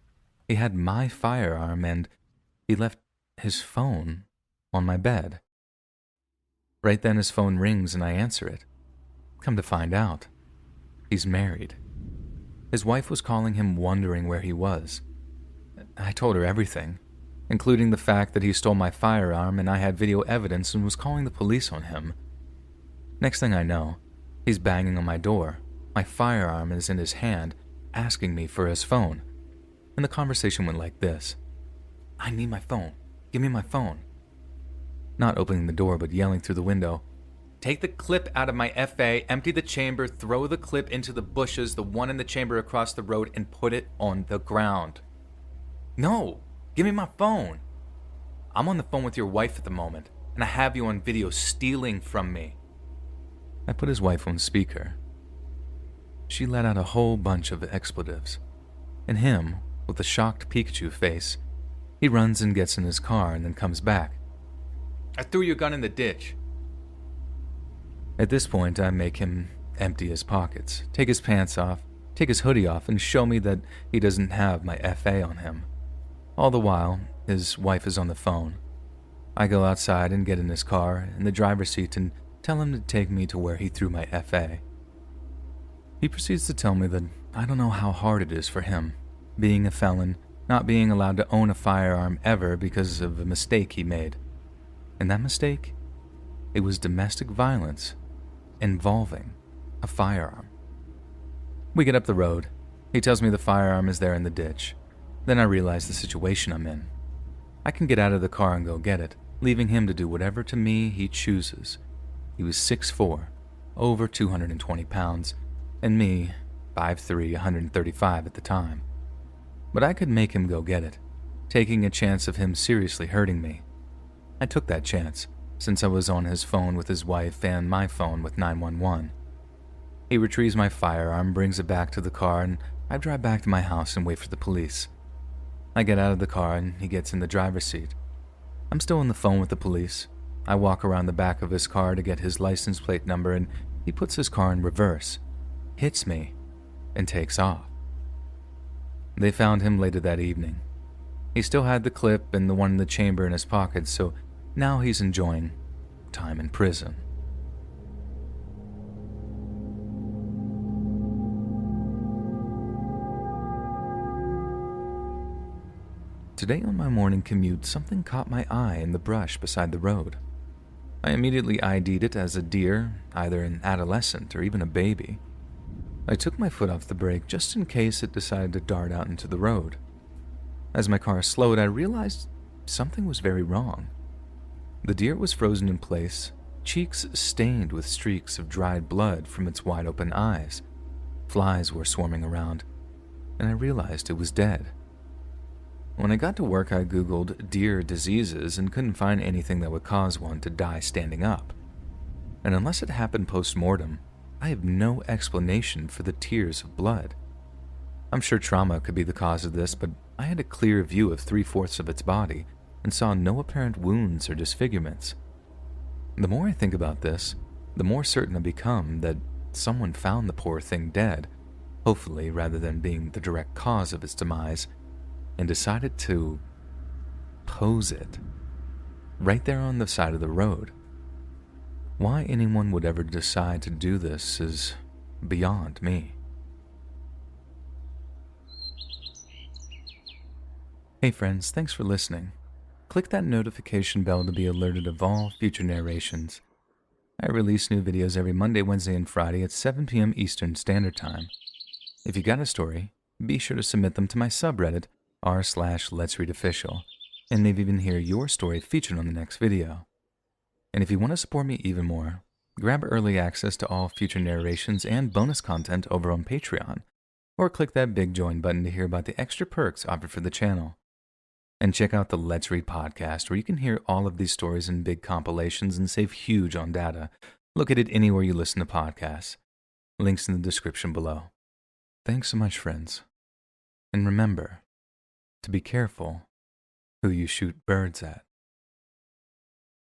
he had my firearm, and he left his phone on my bed. Right then his phone rings and I answer it. Come to find out, he's married. His wife was calling him wondering where he was. I told her everything, including the fact that he stole my firearm and I had video evidence and was calling the police on him. Next thing I know, he's banging on my door. My firearm is in his hand, asking me for his phone. And the conversation went like this. I need my phone. Give me my phone. Not opening the door, but yelling through the window. Take the clip out of my FA, empty the chamber, throw the clip into the bushes, the one in the chamber across the road, and put it on the ground. No, give me my phone. I'm on the phone with your wife at the moment, and I have you on video stealing from me. I put his wife on speaker. She let out a whole bunch of expletives. And him, with a shocked Pikachu face, he runs and gets in his car and then comes back. I threw your gun in the ditch. At this point, I make him empty his pockets, take his pants off, take his hoodie off, and show me that he doesn't have my FA on him. All the while, his wife is on the phone. I go outside and get in his car, in the driver's seat, and tell him to take me to where he threw my FA. He proceeds to tell me that I don't know how hard it is for him, being a felon, not being allowed to own a firearm ever because of a mistake he made. And that mistake? It was domestic violence involving a firearm. We get up the road. He tells me the firearm is there in the ditch. Then I realize the situation I'm in. I can get out of the car and go get it, leaving him to do whatever to me he chooses. He was 6'4", over 220 pounds, and me, 5'3", 135 at the time. But I could make him go get it, taking a chance of him seriously hurting me. I took that chance, since I was on his phone with his wife and my phone with 911. He retrieves my firearm, brings it back to the car, and I drive back to my house and wait for the police. I get out of the car and he gets in the driver's seat. I'm still on the phone with the police. I walk around the back of his car to get his license plate number, and he puts his car in reverse, hits me, and takes off. They found him later that evening. He still had the clip and the one in the chamber in his pocket, so now he's enjoying time in prison. Today on my morning commute, something caught my eye in the brush beside the road. I immediately ID'd it as a deer, either an adolescent or even a baby. I took my foot off the brake just in case it decided to dart out into the road. As my car slowed, I realized something was very wrong. The deer was frozen in place, cheeks stained with streaks of dried blood from its wide-open eyes. Flies were swarming around, and I realized it was dead. When I got to work, I Googled deer diseases and couldn't find anything that would cause one to die standing up. And unless it happened post-mortem, I have no explanation for the tears of blood. I'm sure trauma could be the cause of this, but I had a clear view of 3/4 of its body and saw no apparent wounds or disfigurements. The more I think about this, the more certain I become that someone found the poor thing dead, hopefully rather than being the direct cause of its demise, and decided to pose it. right there on the side of the road. Why anyone would ever decide to do this is beyond me. Hey friends, thanks for listening. Click that notification bell to be alerted of all future narrations. I release new videos every Monday, Wednesday, and Friday at 7 p.m. Eastern Standard Time. If you got a story, be sure to submit them to my subreddit, r/Let'sReadOfficial, and maybe even hear your story featured on the next video. And if you want to support me even more, grab early access to all future narrations and bonus content over on Patreon, or click that big join button to hear about the extra perks offered for the channel. And check out the Let's Read podcast, where you can hear all of these stories in big compilations and save huge on data, located anywhere you listen to podcasts. Links in the description below. Thanks so much, friends. And remember to be careful who you shoot birds at.